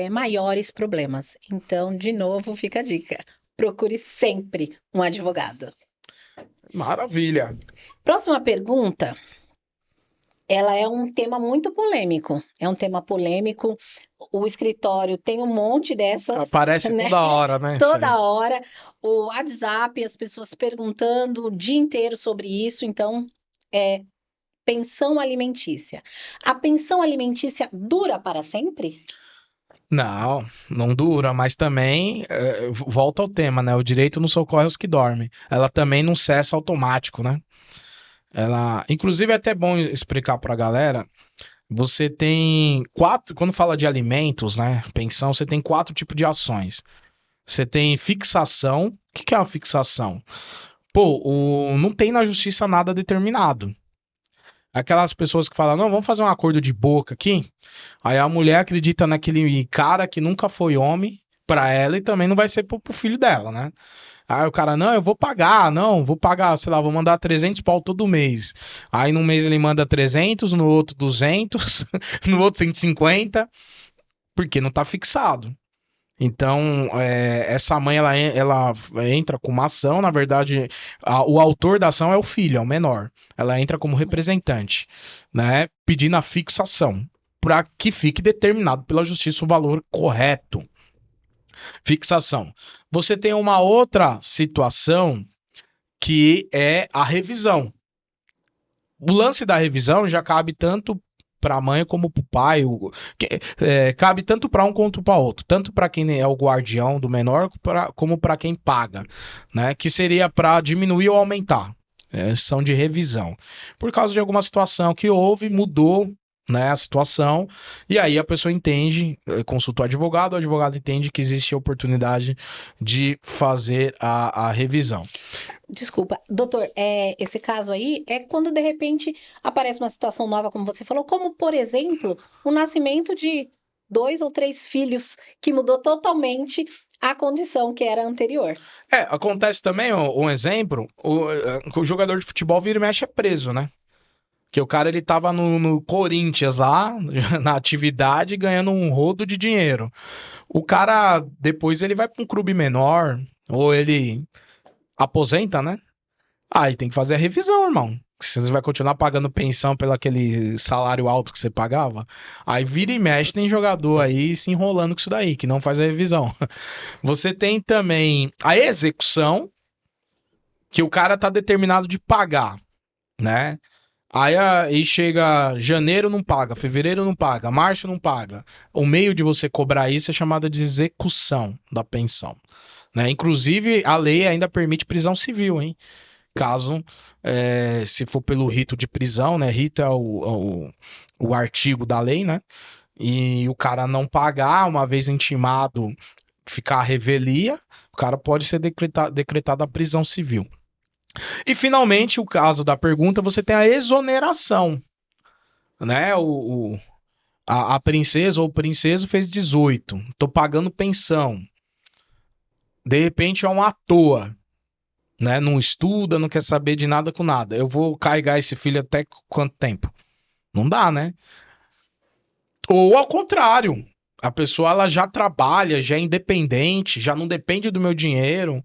maiores problemas. Então, de novo, fica a dica: procure sempre um advogado. Maravilha. Próxima pergunta, ela é um tema muito polêmico. É um tema polêmico. O escritório tem um monte dessas, Aparece né? toda hora, né? Isso aí. Toda hora. O WhatsApp, as pessoas perguntando o dia inteiro sobre isso. Então, pensão alimentícia. A pensão alimentícia dura para sempre? Não dura, mas também volta ao tema, né? O direito não socorre os que dormem. Ela também não cessa automático, né? Inclusive é até bom explicar pra galera. Você tem quando fala de alimentos, né? Pensão, você tem 4 tipos de ações. Você tem fixação. O que é uma fixação? Pô, não tem na justiça nada determinado. Aquelas pessoas que falam, não, vamos fazer um acordo de boca aqui. Aí a mulher acredita naquele cara que nunca foi homem pra ela e também não vai ser pro filho dela, né? Aí o cara, não, eu vou pagar, não, vou pagar, sei lá, vou mandar 300 pau todo mês. Aí num mês ele manda 300, no outro 200, no outro 150, porque não tá fixado. Então, essa mãe, ela entra com uma ação, na verdade, o autor da ação é o filho, é o menor. Ela entra como representante, né, pedindo a fixação, para que fique determinado pela justiça o valor correto. Fixação. Você tem uma outra situação que é a revisão. O lance da revisão já cabe tanto para a mãe como para o pai, cabe tanto para um quanto para outro, tanto para quem é o guardião do menor como para quem paga, né? Que seria para diminuir ou aumentar. São de revisão. Por causa de alguma situação que houve, mudou, né, a situação, e aí a pessoa entende, consulta o advogado entende que existe a oportunidade de fazer a revisão. Desculpa, doutor, esse caso aí é quando de repente aparece uma situação nova, como você falou, como por exemplo, o nascimento de 2 ou 3 filhos, que mudou totalmente a condição que era anterior. Acontece também, um exemplo, o jogador de futebol vira e mexe é preso, né? Que o cara ele tava no Corinthians lá, na atividade, ganhando um rodo de dinheiro. O cara, depois ele vai para um clube menor, ou ele aposenta, né? Aí tem que fazer a revisão, irmão. Você vai continuar pagando pensão pelo aquele salário alto que você pagava. Aí vira e mexe, tem jogador aí se enrolando com isso daí, que não faz a revisão. Você tem também a execução, que o cara tá determinado de pagar, né? Aí chega janeiro não paga, fevereiro não paga, março não paga. O meio de você cobrar isso é chamado de execução da pensão, né? Inclusive, a lei ainda permite prisão civil, hein? Caso, se for pelo rito de prisão, né? Rito é o artigo da lei, né? E o cara não pagar, uma vez intimado, ficar à revelia, o cara pode ser decretada a prisão civil. E finalmente, o caso da pergunta, você tem a exoneração, né? A princesa ou o princeso fez 18, tô pagando pensão. De repente é um à toa, né? Não estuda, não quer saber de nada com nada. Eu vou carregar esse filho até quanto tempo? Não dá, né? Ou ao contrário, a pessoa ela já trabalha, já é independente, já não depende do meu dinheiro,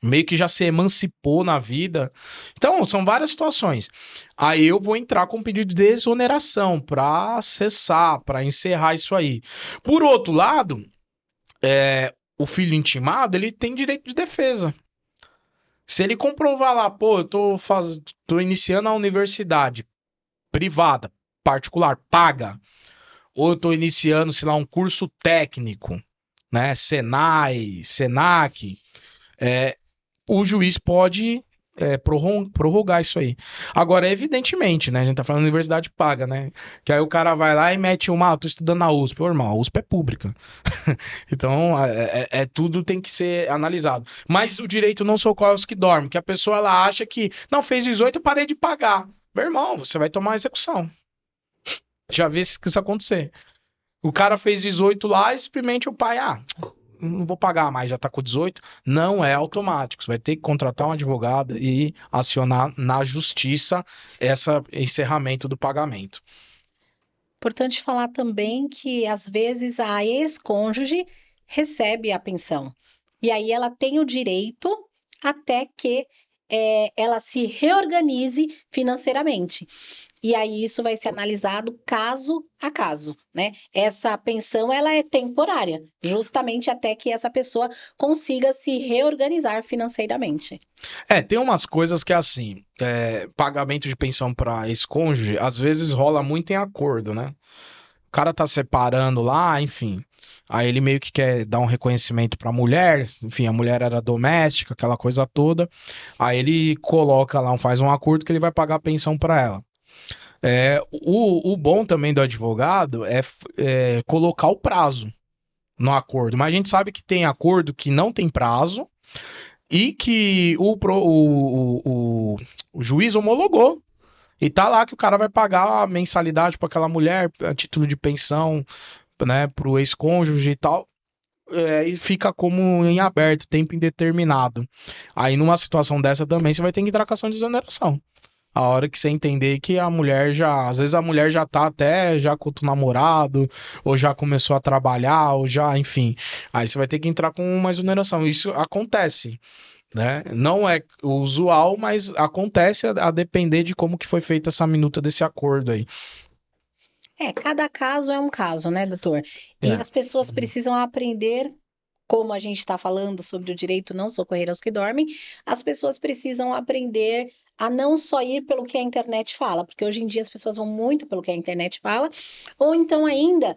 meio que já se emancipou na vida. Então, são várias situações. Aí eu vou entrar com um pedido de desoneração para cessar, para encerrar isso aí. Por outro lado, o filho intimado, ele tem direito de defesa. Se ele comprovar lá, pô, eu tô iniciando a universidade privada, particular, paga, ou eu tô iniciando, sei lá, um curso técnico, né, Senai, Senac, o juiz pode prorrogar isso aí. Agora, evidentemente, né? A gente tá falando de universidade paga, né? Que aí o cara vai lá e mete tô estudando na USP. Pô, irmão, a USP é pública. Então, tudo tem que ser analisado. Mas o direito não socorre os que dormem, que a pessoa ela acha que, não, fez 18, eu parei de pagar. Meu irmão, você vai tomar uma execução. Já vi isso acontecer. O cara fez 18 lá e simplesmente o pai, não vou pagar mais, já tá com 18. Não é automático. Você vai ter que contratar um advogado e acionar na justiça esse encerramento do pagamento. Importante falar também que, às vezes, a ex-cônjuge recebe a pensão. E aí ela tem o direito até que ela se reorganize financeiramente. E aí isso vai ser analisado caso a caso, né? Essa pensão, ela é temporária, justamente até que essa pessoa consiga se reorganizar financeiramente. Tem umas coisas que é assim, pagamento de pensão para ex-cônjuge, às vezes rola muito em acordo, né? O cara tá separando lá, enfim. Aí ele meio que quer dar um reconhecimento pra mulher, enfim, a mulher era doméstica, aquela coisa toda. Aí ele coloca lá, faz um acordo que ele vai pagar a pensão pra ela. O bom também do advogado é colocar o prazo no acordo. Mas a gente sabe que tem acordo que não tem prazo e que o juiz homologou. E tá lá que o cara vai pagar a mensalidade para aquela mulher, a título de pensão, né, pro ex-cônjuge e tal. E fica como em aberto, tempo indeterminado. Aí numa situação dessa também você vai ter que entrar com ação de exoneração. A hora que você entender que a mulher já, às vezes a mulher já tá até já com o namorado, ou já começou a trabalhar, ou já, enfim. Aí você vai ter que entrar com uma exoneração. Isso acontece, né? Não é usual, mas acontece a depender de como que foi feita essa minuta desse acordo aí. Cada caso é um caso, né, doutor? E É. as pessoas precisam aprender, como a gente está falando sobre o direito não socorrer aos que dormem, as pessoas precisam aprender a não só ir pelo que a internet fala, porque hoje em dia as pessoas vão muito pelo que a internet fala, ou então ainda,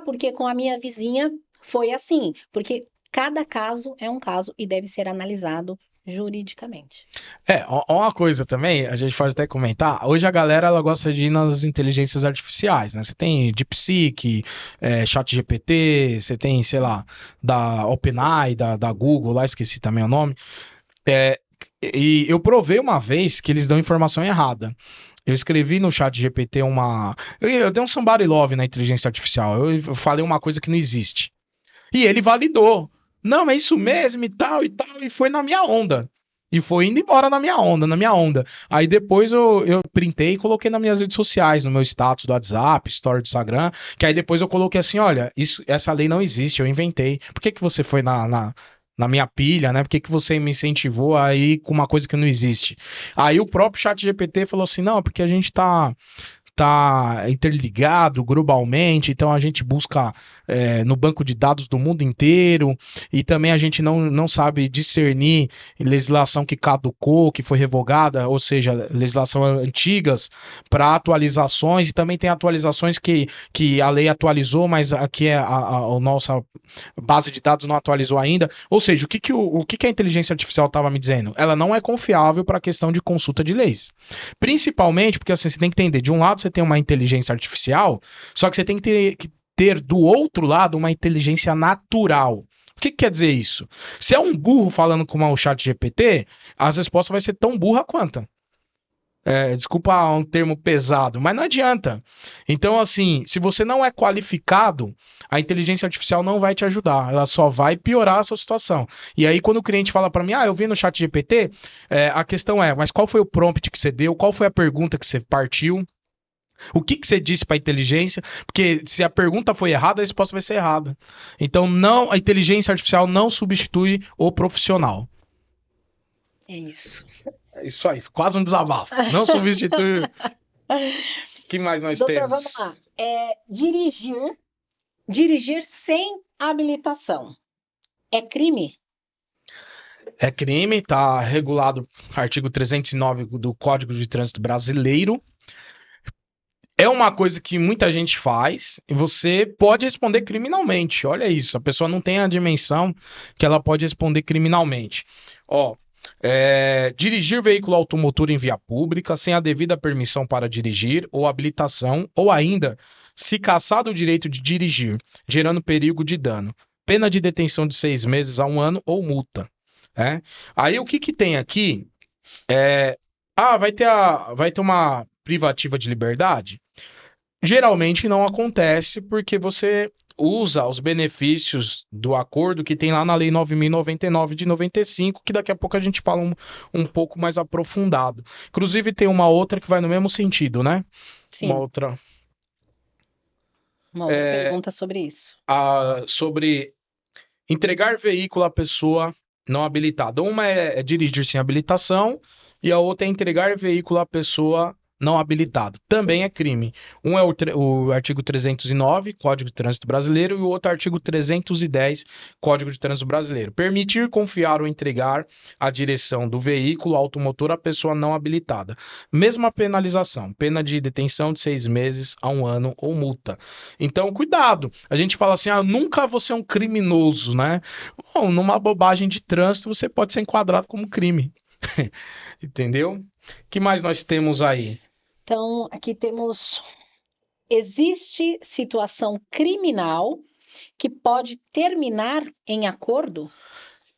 porque com a minha vizinha foi assim, porque cada caso é um caso e deve ser analisado juridicamente. Uma coisa também, a gente pode até comentar, hoje a galera ela gosta de ir nas inteligências artificiais, né? Você tem DeepSeek, ChatGPT, você tem, sei lá, da OpenAI, da Google, lá esqueci também o nome. É, e eu provei uma vez que eles dão informação errada. Eu escrevi no ChatGPT uma. Eu dei um somebody love na inteligência artificial. Eu falei uma coisa que não existe. E ele validou. Não, é isso mesmo e tal, e foi na minha onda. E foi indo embora na minha onda, na minha onda. Aí depois eu printei e coloquei nas minhas redes sociais, no meu status do WhatsApp, story do Instagram, que aí depois eu coloquei assim, olha, essa lei não existe, eu inventei. Por que que você foi na minha pilha, né? Por que que você me incentivou a ir com uma coisa que não existe? Aí o próprio ChatGPT falou assim, não, porque a gente tá interligado globalmente, então a gente busca no banco de dados do mundo inteiro e também a gente não sabe discernir legislação que caducou, que foi revogada, ou seja, legislação antigas para atualizações e também tem atualizações que a lei atualizou, mas aqui a nossa base de dados não atualizou ainda. Ou seja, o que a inteligência artificial estava me dizendo? Ela não é confiável para a questão de consulta de leis. Principalmente porque assim, você tem que entender, de um lado você tem uma inteligência artificial, só que você tem que ter do outro lado uma inteligência natural. O que quer dizer isso? Se é um burro falando com o chat GPT, as respostas vai ser tão burra quanto. Desculpa um termo pesado, mas não adianta. Então, assim, se você não é qualificado, a inteligência artificial não vai te ajudar, ela só vai piorar a sua situação. E aí, quando o cliente fala para mim, eu vi no chat GPT, a questão é, mas qual foi o prompt que você deu? Qual foi a pergunta que você partiu? O que você disse para a inteligência? Porque se a pergunta foi errada, a resposta vai ser errada. Então, não, a inteligência artificial não substitui o profissional. É isso. É isso aí, quase um desabafo. Não substitui. O que mais nós Doutor, temos? vamos lá. Dirigir sem habilitação é crime? É crime, está regulado artigo 309 do Código de Trânsito Brasileiro. É uma coisa que muita gente faz e você pode responder criminalmente. Olha isso, a pessoa não tem a dimensão que ela pode responder criminalmente. Dirigir veículo automotor em via pública sem a devida permissão para dirigir ou habilitação, ou ainda se cassado o direito de dirigir, gerando perigo de dano. Pena de detenção de 6 meses a 1 ano ou multa. Aí o que tem aqui é. Vai ter uma privativa de liberdade? Geralmente não acontece porque você usa os benefícios do acordo que tem lá na Lei 9.099 de 95, que daqui a pouco a gente fala um pouco mais aprofundado. Inclusive tem uma outra que vai no mesmo sentido, né? Uma Sim. outra Uma outra pergunta sobre isso. sobre entregar veículo à pessoa não habilitada. Uma é dirigir sem habilitação e a outra é entregar veículo à pessoa não habilitada. Também é crime. Um é o artigo 309, Código de Trânsito Brasileiro, e o outro artigo 310, Código de Trânsito Brasileiro. Permitir, confiar ou entregar a direção do veículo automotor à pessoa não habilitada. Mesma penalização, pena de detenção de 6 meses a 1 ano ou multa. Então, cuidado. A gente fala assim, nunca vou ser um criminoso, né? Bom, numa bobagem de trânsito, você pode ser enquadrado como crime. Entendeu? O que mais nós temos aí? Então, aqui temos: existe situação criminal que pode terminar em acordo?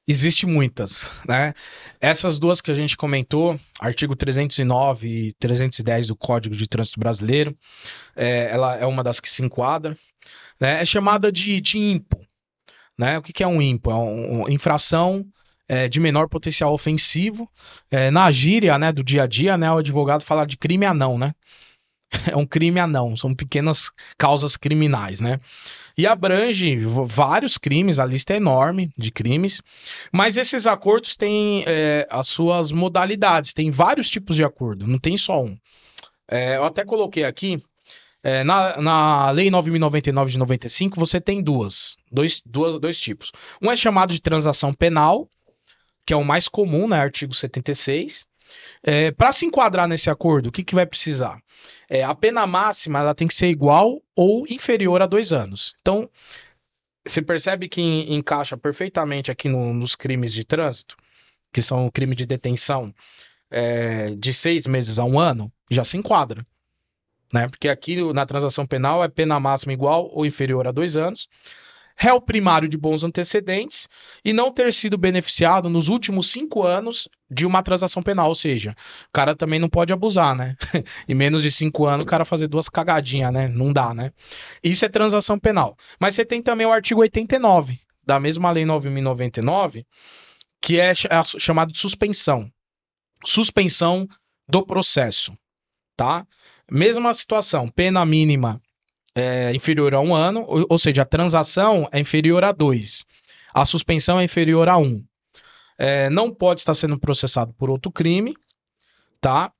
Existe muitas, né? Essas duas que a gente comentou, artigo 309 e 310 do Código de Trânsito Brasileiro, ela é uma das que se enquadra, né? É chamada de IMPO, né? O que é um IMPO? É uma infração de menor potencial ofensivo. Na gíria, né, do dia a dia, né, o advogado fala de crime anão, né? É um crime anão, são pequenas causas criminais, né? E abrange vários crimes, a lista é enorme de crimes, mas esses acordos têm as suas modalidades, tem vários tipos de acordo, não tem só um. Eu até coloquei aqui, na Lei 9.099 de 95, você tem dois tipos. Um é chamado de transação penal, que é o mais comum, né, artigo 76. Para se enquadrar nesse acordo, o que vai precisar? A pena máxima ela tem que ser igual ou inferior a 2 anos. Então, você percebe que encaixa perfeitamente aqui nos crimes de trânsito, que são o crime de detenção de 6 meses a 1 ano, já se enquadra. Né? Porque aqui na transação penal é pena máxima igual ou inferior a 2 anos. Réu primário de bons antecedentes e não ter sido beneficiado nos últimos 5 anos de uma transação penal. Ou seja, o cara também não pode abusar, né? Em menos de 5 anos o cara fazer 2 cagadinhas, né? Não dá, né? Isso é transação penal. Mas você tem também o artigo 89 da mesma lei 9.099, que é chamado de suspensão. Suspensão do processo, tá? Mesma situação, pena mínima inferior a 1 ano, ou seja, a transação é inferior a 2. A suspensão é inferior a 1. Não pode estar sendo processado por outro crime, tá?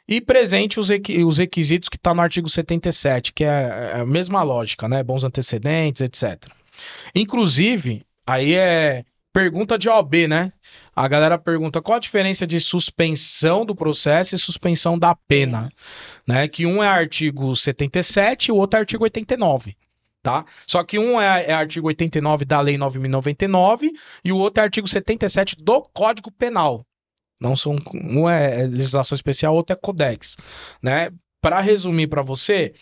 E presente os requisitos que está no artigo 77, que é a mesma lógica, né? Bons antecedentes, etc. Inclusive, aí é pergunta de OAB, né? A galera pergunta qual a diferença de suspensão do processo e suspensão da pena, né? Que um é artigo 77 e o outro é artigo 89. Tá? Só que um é artigo 89 da Lei 9.099 e o outro é artigo 77 do Código Penal. Não são, um é legislação especial, o outro é Codex, né? Para resumir para você,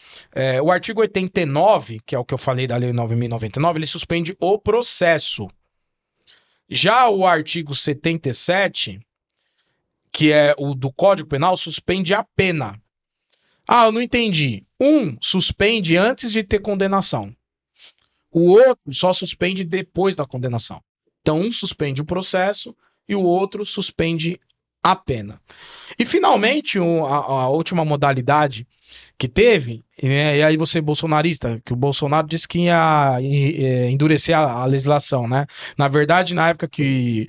o artigo 89, que é o que eu falei da Lei 9.099, ele suspende o processo. Já o artigo 77, que é o do Código Penal, suspende a pena. Ah, eu não entendi. Um suspende antes de ter condenação. O outro só suspende depois da condenação. Então, um suspende o processo e o outro suspende a pena. E, finalmente, a última modalidade que teve, né, e aí você bolsonarista, que o Bolsonaro disse que ia endurecer a legislação, né? Na verdade, na época que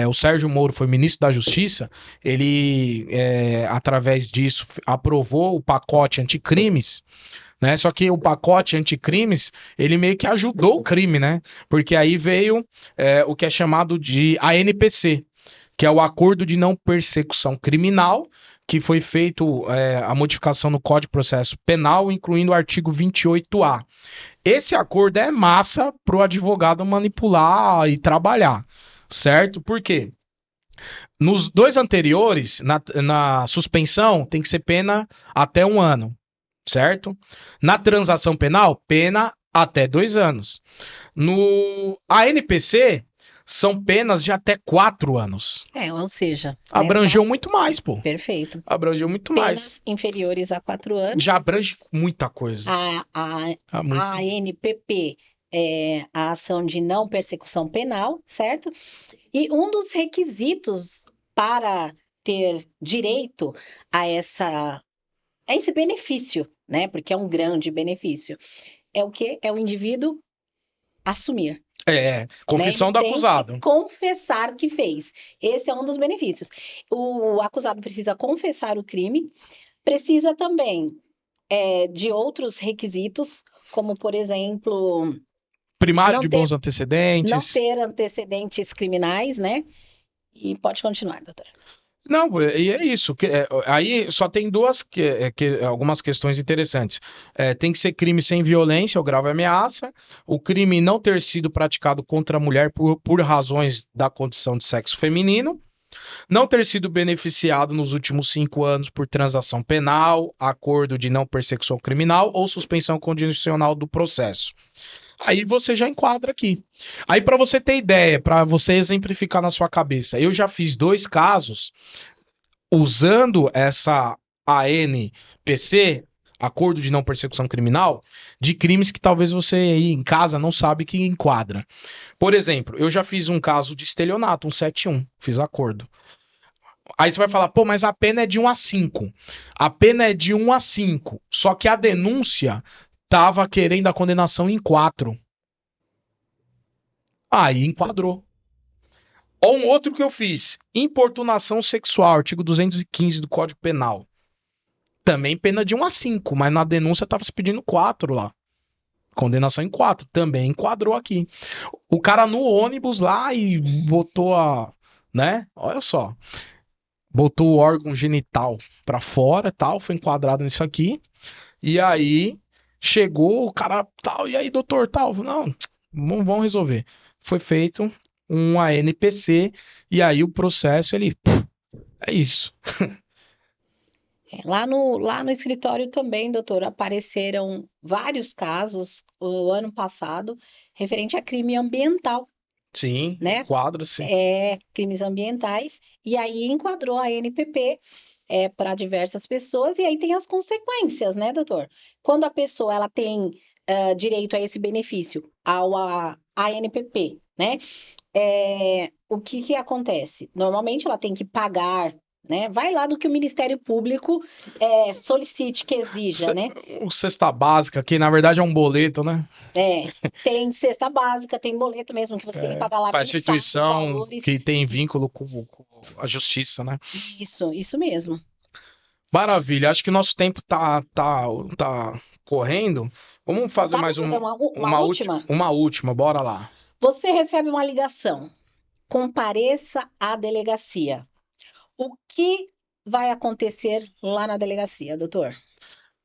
o Sérgio Moro foi ministro da Justiça, ele, através disso, aprovou o pacote anticrimes, né? Só que o pacote anticrimes, ele meio que ajudou o crime, né? Porque aí veio o que é chamado de ANPC, que é o Acordo de Não Persecução Criminal, que foi feito a modificação no Código de Processo Penal, incluindo o artigo 28A. Esse acordo é massa para o advogado manipular e trabalhar, certo? Por quê? Nos dois anteriores, na suspensão, tem que ser pena até 1 ano, certo? Na transação penal, pena até 2 anos. No ANPC, são penas de até 4 anos. Ou seja, abrangeu muito mais, pô. Perfeito. Abrangeu muito penas mais. Inferiores a 4 anos. Já abrange muita coisa. A ANPP é a ação de não persecução penal, certo? E um dos requisitos para ter direito a esse benefício, né? Porque é um grande benefício. É o quê? É o indivíduo assumir. Confissão do acusado. Tem que confessar que fez. Esse é um dos benefícios. O acusado precisa confessar o crime, precisa também de outros requisitos, como, por exemplo... Primário de bons antecedentes. Não ter antecedentes criminais, né? E pode continuar, doutora. Não, e é isso. Aí só tem algumas questões interessantes. Tem que ser crime sem violência ou grave ameaça, o crime não ter sido praticado contra a mulher por razões da condição de sexo feminino, não ter sido beneficiado nos últimos 5 anos por transação penal, acordo de não persecução criminal ou suspensão condicional do processo. Aí você já enquadra aqui. Aí para você ter ideia, para você exemplificar na sua cabeça, eu já fiz 2 casos usando essa ANPC, Acordo de Não Persecução Criminal, de crimes que talvez você aí em casa não sabe que enquadra. Por exemplo, eu já fiz um caso de estelionato, um 171, fiz acordo. Aí você vai falar, pô, mas a pena é de 1 a 5. A pena é de 1 a 5, só que a denúncia tava querendo a condenação em 4. Aí enquadrou. Ou um outro que eu fiz, importunação sexual, artigo 215 do Código Penal. Também pena de 1 a 5, mas na denúncia tava se pedindo 4 lá. Condenação em 4, também enquadrou aqui. O cara no ônibus lá e botou né? Olha só. Botou o órgão genital pra fora, tal, foi enquadrado nisso aqui. E aí chegou o cara tal, e aí doutor tal, não, vamos resolver. Foi feito um ANPC e aí o processo ele é isso. Lá no escritório também, doutor, apareceram vários casos o ano passado referente a crime ambiental, Sim, né? enquadra sim. Crimes ambientais, e aí enquadrou a NPP para diversas pessoas, e aí tem as consequências, né, doutor? Quando a pessoa ela tem direito a esse benefício, a ANPP, né? O que que acontece? Normalmente ela tem que pagar, né? Vai lá do que o Ministério Público solicite que exija, né? O cesta básica, que na verdade é um boleto, né? Tem cesta básica, tem boleto mesmo que você tem que pagar lá Para mensais, instituição valores. que tem vínculo com a justiça, né? Isso mesmo. Maravilha, acho que nosso tempo tá correndo. Vamos fazer Tá, vou mais fazer uma última. uma última, bora lá. Você recebe uma ligação. Compareça à delegacia. O que vai acontecer lá na delegacia, doutor?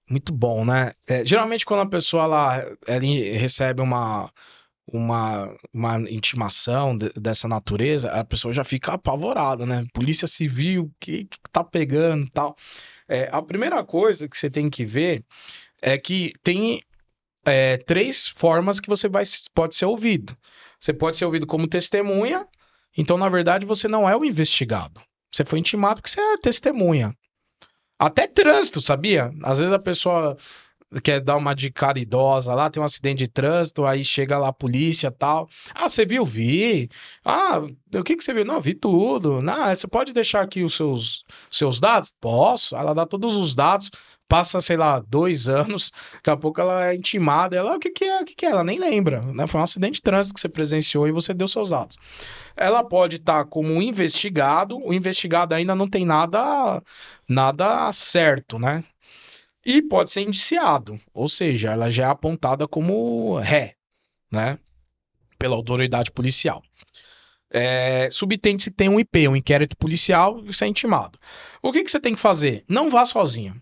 Muito bom, né? Geralmente quando a pessoa ela recebe uma intimação dessa natureza, a pessoa já fica apavorada, né? Polícia Civil, que tá pegando e tal. A primeira coisa que você tem que ver é que tem 3 formas que você pode ser ouvido. Você pode ser ouvido como testemunha, então na verdade você não é o investigado. Você foi intimado porque você é testemunha. Até trânsito, sabia? Às vezes a pessoa quer dar uma de cara idosa lá, tem um acidente de trânsito, aí chega lá a polícia e tal. Ah, você viu? Vi. Ah, o que você viu? Não, vi tudo. Não, você pode deixar aqui os seus dados? Posso. Ela dá todos os dados, passa, sei lá, 2 anos, daqui a pouco ela é intimada. Ela, o que que é? O que que é? Ela nem lembra, né? Foi um acidente de trânsito que você presenciou e você deu seus dados. Ela pode estar como investigado, o investigado ainda não tem nada certo, né? E pode ser indiciado, ou seja, ela já é apontada como ré, né? Pela autoridade policial. Subtende-se que tem um IP, um inquérito policial, e você é intimado. O que você tem que fazer? Não vá sozinho.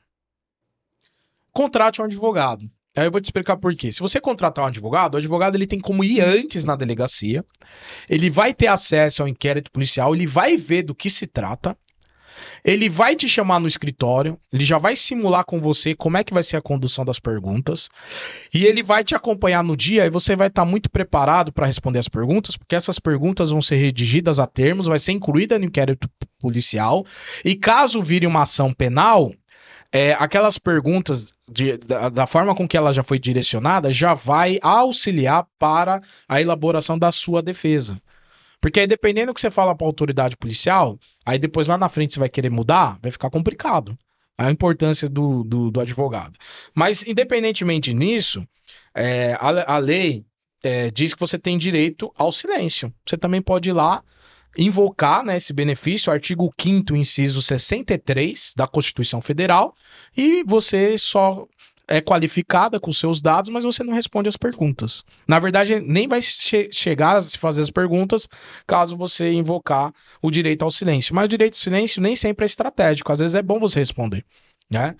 Contrate um advogado. Aí eu vou te explicar por quê. Se você contratar um advogado, o advogado ele tem como ir antes na delegacia, ele vai ter acesso ao inquérito policial, ele vai ver do que se trata, ele vai te chamar no escritório, ele já vai simular com você como é que vai ser a condução das perguntas, e ele vai te acompanhar no dia e você vai estar muito preparado para responder as perguntas, porque essas perguntas vão ser redigidas a termos, vai ser incluída no inquérito policial, e caso vire uma ação penal, aquelas perguntas da forma com que ela já foi direcionada já vai auxiliar para a elaboração da sua defesa. Porque aí, dependendo do que você fala para a autoridade policial, aí depois lá na frente você vai querer mudar, vai ficar complicado. A importância do advogado. Mas, independentemente nisso, a lei diz que você tem direito ao silêncio. Você também pode ir lá invocar, né, esse benefício, artigo 5º, inciso 63 da Constituição Federal, e você só é qualificada com seus dados, mas você não responde as perguntas. Na verdade, nem vai chegar a se fazer as perguntas caso você invocar o direito ao silêncio. Mas o direito ao silêncio nem sempre é estratégico, às vezes é bom você responder, né?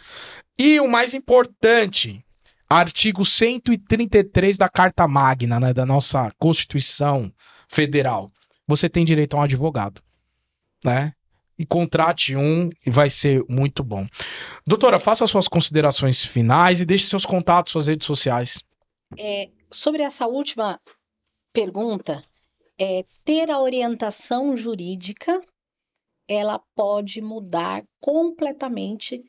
E o mais importante, artigo 133 da Carta Magna, né, da nossa Constituição Federal. Você tem direito a um advogado, né? E contrate um e vai ser muito bom. Doutora, faça suas considerações finais e deixe seus contatos, suas redes sociais. Sobre essa última pergunta, ter a orientação jurídica, ela pode mudar completamente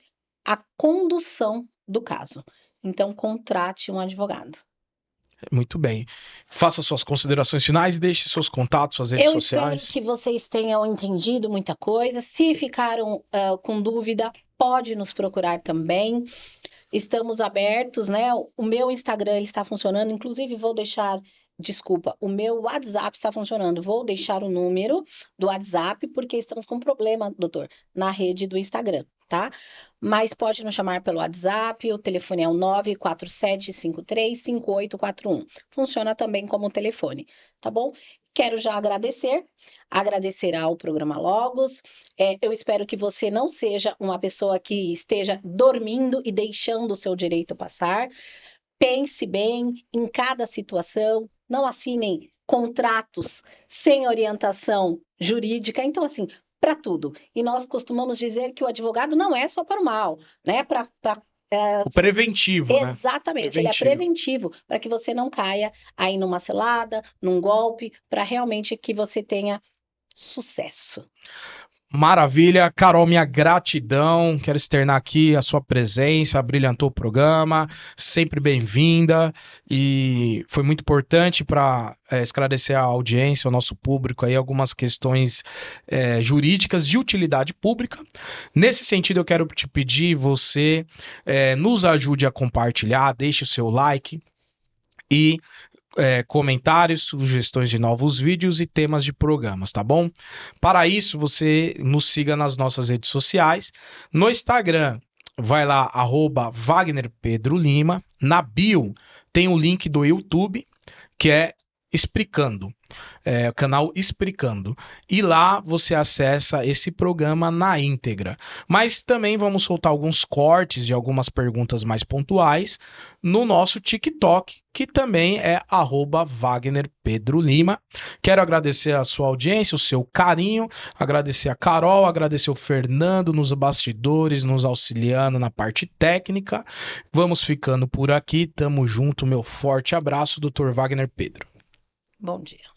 a condução do caso. Então, contrate um advogado. Muito bem. Faça suas considerações finais e deixe seus contatos, suas redes Eu sociais. espero que vocês tenham entendido muita coisa. Se ficaram com dúvida, pode nos procurar também. Estamos abertos, né? O meu Instagram ele está funcionando, inclusive vou deixar, desculpa, o meu WhatsApp está funcionando. Vou deixar o número do WhatsApp, porque estamos com problema, doutor, na rede do Instagram, tá? Mas pode nos chamar pelo WhatsApp, o telefone é o 947535841. Funciona também como telefone, tá bom? Quero já agradecer ao programa Logos. Eu espero que você não seja uma pessoa que esteja dormindo e deixando o seu direito passar. Pense bem em cada situação, não assinem contratos sem orientação jurídica. Então, assim, para tudo. E nós costumamos dizer que o advogado não é só para o mal, né? O preventivo, né? Exatamente, ele é preventivo para que você não caia aí numa cilada, num golpe, para realmente que você tenha sucesso. Maravilha, Carol, minha gratidão. Quero externar aqui a sua presença, brilhantou o programa, sempre bem-vinda. E foi muito importante para esclarecer a audiência, o nosso público aí, algumas questões jurídicas de utilidade pública. Nesse sentido, eu quero te pedir, você nos ajude a compartilhar, deixe o seu like e comentários, sugestões de novos vídeos e temas de programas, tá bom? Para isso, você nos siga nas nossas redes sociais. No Instagram, vai lá, @WagnerPedroLima. Na bio, tem o link do YouTube, que é Explicando. O canal Explicando. E lá você acessa esse programa na íntegra. Mas também vamos soltar alguns cortes de algumas perguntas mais pontuais no nosso TikTok, que também é @WagnerPedroLima. Quero agradecer a sua audiência, o seu carinho, agradecer a Carol, agradecer o Fernando nos bastidores, nos auxiliando na parte técnica. Vamos ficando por aqui, tamo junto, meu forte abraço, Dr. Wagner Pedro. Bom dia.